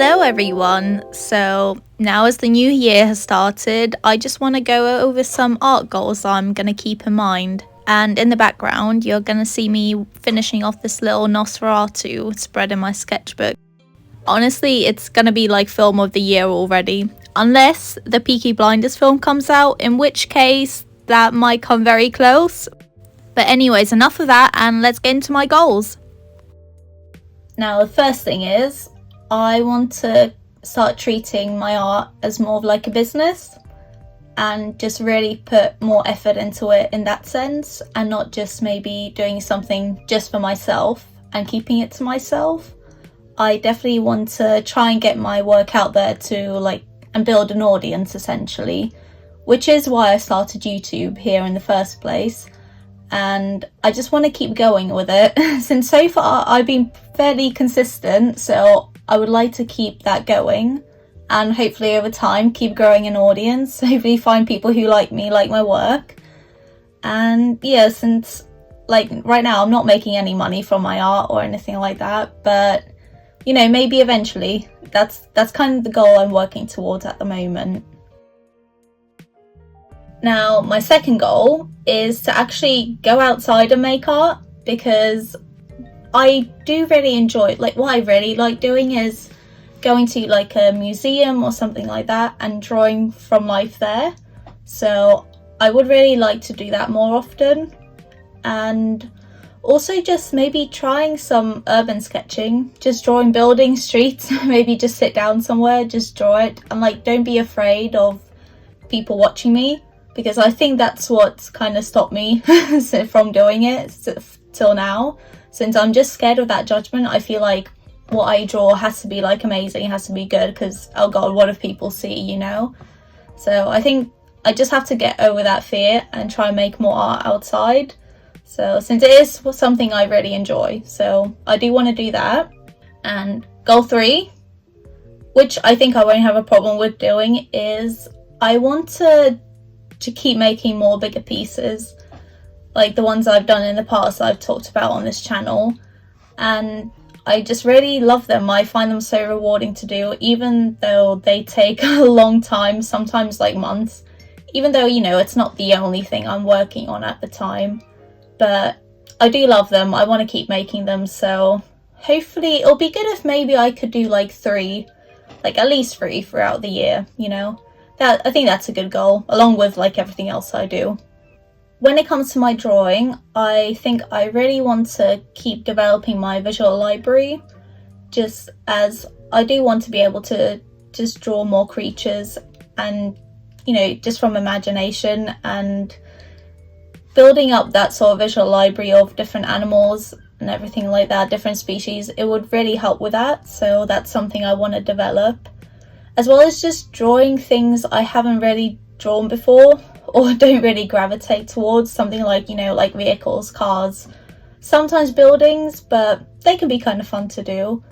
Hello everyone! So now as the new year has started, I just want to go over some art goals I'm going to keep in mind. And in the background, you're going to see me finishing off this little nosferatu spread in my sketchbook. Honestly, it's going to be like film of the year already. Unless the Peaky Blinders film comes out, in which case that might come very close. But anyways, enough of that and let's get into my goals. Now the first thing is, I want to start treating my art as more of like a business and just really put more effort into it in that sense, and not just maybe doing something just for myself and keeping it to myself. I definitely want to try and get my work out there to and build an audience essentially, which is why I started YouTube here in the first place. And I just want to keep going with it since so far I've been fairly consistent, so I would like to keep that going and hopefully over time keep growing an audience, hopefully find people who like me, like my work. And yeah, since right now I'm not making any money from my art or anything like that, but you know, maybe eventually. That's kind of the goal I'm working towards at the moment. Now, my second goal is to actually go outside and make art, because I do really enjoy it. What I really like doing is going to a museum or something like that and drawing from life there. So I would really like to do that more often. And also just maybe trying some urban sketching, just drawing buildings, streets, maybe just sit down somewhere, just draw it, and don't be afraid of people watching me, because I think that's what's kind of stopped me from doing it till now. Since I'm just scared of that judgment, I feel like what I draw has to be amazing, has to be good, because oh god, what if people see, you know? So I think I just have to get over that fear and try and make more art outside. So since it is something I really enjoy, so I do want to do that. And goal 3, which I think I won't have a problem with doing, is I want to keep making more bigger pieces, like the ones I've done in the past I've talked about on this channel, and I just really love them. I find them so rewarding to do, even though they take a long time, sometimes months, even though, you know, it's not the only thing I'm working on at the time. But I do love them. I want to keep making them, so hopefully it'll be good if maybe I could do 3, at least 3 throughout the year, you know. I think that's a good goal, along with everything else I do. When it comes to my drawing, I think I really want to keep developing my visual library, just as I do want to be able to just draw more creatures and, you know, just from imagination, and building up that sort of visual library of different animals and everything like that, different species, it would really help with that. So that's something I want to develop, as well as just drawing things I haven't really drawn before or don't really gravitate towards, something you know, vehicles, cars, sometimes buildings, but they can be kind of fun to do.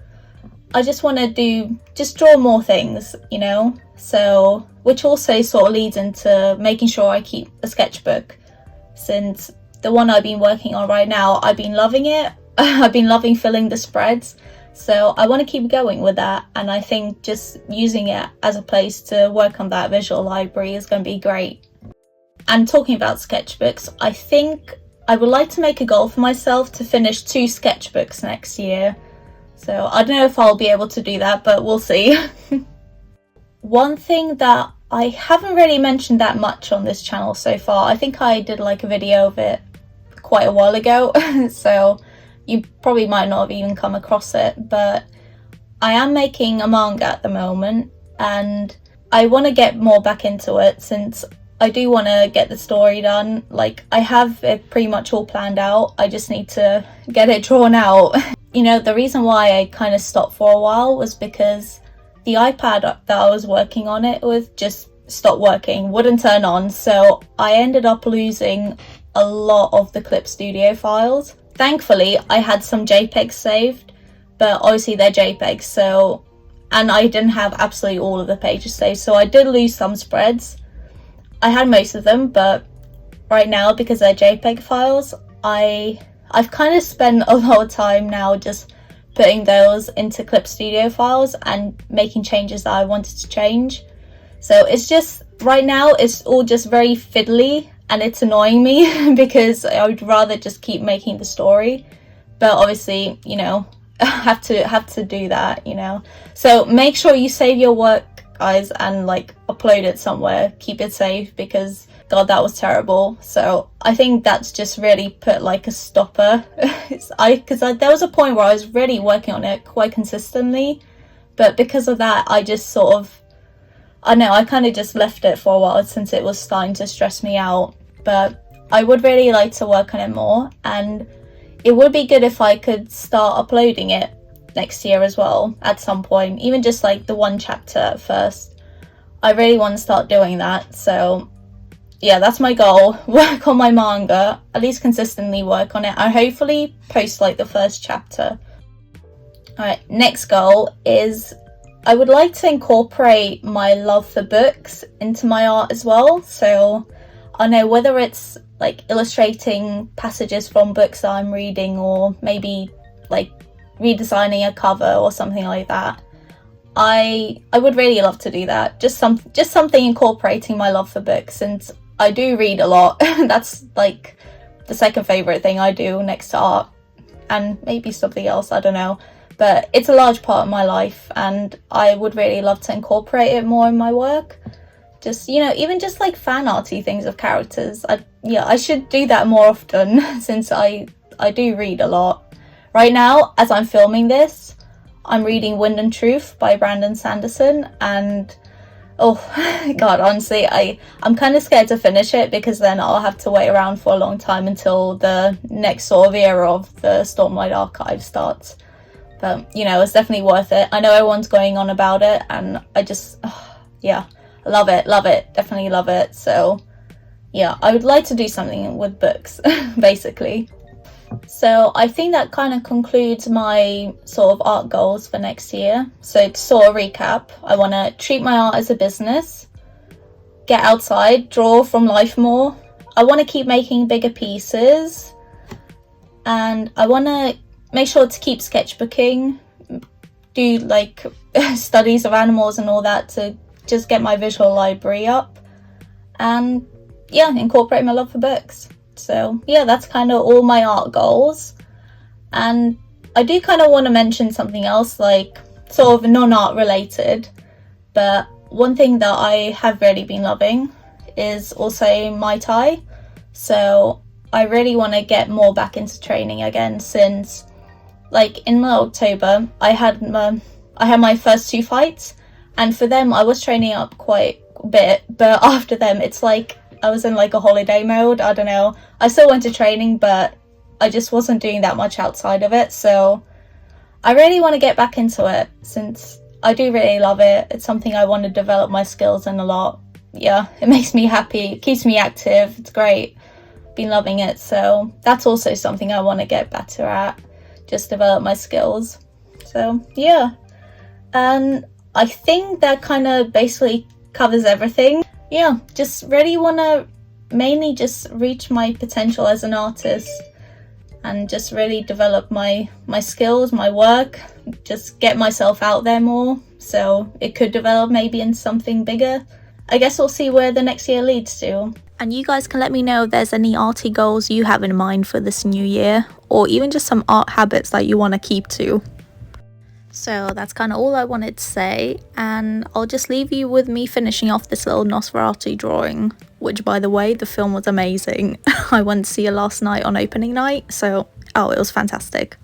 I just want to draw more things, you know, so which also sort of leads into making sure I keep a sketchbook, since the one I've been working on right now, I've been loving it. I've been loving filling the spreads. So I want to keep going with that, and I think just using it as a place to work on that visual library is going to be great. And talking about sketchbooks, I think I would like to make a goal for myself to finish 2 sketchbooks next year. So I don't know if I'll be able to do that, but we'll see. One thing that I haven't really mentioned that much on this channel so far, I think I did a video of it quite a while ago, so you probably might not have even come across it, but I am making a manga at the moment, and I want to get more back into it, since I do want to get the story done. I have it pretty much all planned out, I just need to get it drawn out. You know, the reason why I kind of stopped for a while was because the iPad that I was working on it with just stopped working, wouldn't turn on, so I ended up losing a lot of the Clip Studio files. Thankfully, I had some JPEGs saved, but obviously they're JPEGs, so, and I didn't have absolutely all of the pages saved, so I did lose some spreads. I had most of them, but right now, because they're JPEG files, I've kind of spent a lot of time now just putting those into Clip Studio files and making changes that I wanted to change. So it's just, right now it's all just very fiddly and it's annoying me because I would rather just keep making the story. But obviously, you know, have to do that, you know. So make sure you save your work, guys, and like upload it somewhere. Keep it safe, because God, that was terrible. So I think that's just really put like a stopper. Because there was a point where I was really working on it quite consistently, but because of that, I just sort of, I know, I kind of just left it for a while since it was starting to stress me out. But I would really like to work on it more, and it would be good if I could start uploading it next year as well at some point, even just like the one chapter at first. I really want to start doing that. So yeah, that's my goal. Work on my manga, at least consistently work on it, and hopefully post like the first chapter. Alright, next goal is I would like to incorporate my love for books into my art as well. So I know, whether it's like illustrating passages from books that I'm reading, or maybe like redesigning a cover or something like that. I would really love to do that. Just something incorporating my love for books, since I do read a lot. That's like the second favorite thing I do next to art, and maybe something else, I don't know. But it's a large part of my life, and I would really love to incorporate it more in my work. Just, you know, even just like fan arty things of characters. I should do that more often since I do read a lot. Right now, as I'm filming this, I'm reading Wind and Truth by Brandon Sanderson, and oh God, honestly, I'm kind of scared to finish it, because then I'll have to wait around for a long time until the next sort of era of the Stormlight Archive starts. But, you know, it's definitely worth it. I know everyone's going on about it, and I just, yeah, love it, definitely love it. So yeah, I would like to do something with books, basically. So I think that kind of concludes my sort of art goals for next year. So to sort of recap, I want to treat my art as a business, get outside, draw from life more. I want to keep making bigger pieces, and I want to make sure to keep sketchbooking, do like studies of animals and all that to just get my visual library up, and yeah, incorporate my love for books. So yeah, that's kind of all my art goals. And I do kind of want to mention something else, like sort of non-art related, but one thing that I have really been loving is also Muay Thai. So I really want to get more back into training again, since like in October I had my first 2 fights, and for them I was training up quite a bit, but after them it's like I was in like a holiday mode. I don't know, I still went to training, but I just wasn't doing that much outside of it. So I really want to get back into it, since I do really love it. It's something I want to develop my skills in a lot. Yeah, it makes me happy, it keeps me active, it's great, been loving it. So that's also something I want to get better at, just develop my skills. So yeah, and I think that kind of basically covers everything. Yeah, just really want to mainly just reach my potential as an artist, and just really develop my skills, my work, just get myself out there more, so it could develop maybe in something bigger. I guess we'll see where the next year leads to. And you guys can let me know if there's any arty goals you have in mind for this new year, or even just some art habits that you want to keep to. So that's kind of all I wanted to say, and I'll just leave you with me finishing off this little nosferatu drawing, which, by the way, the film was amazing. I went to see it last night on opening night, so it was fantastic.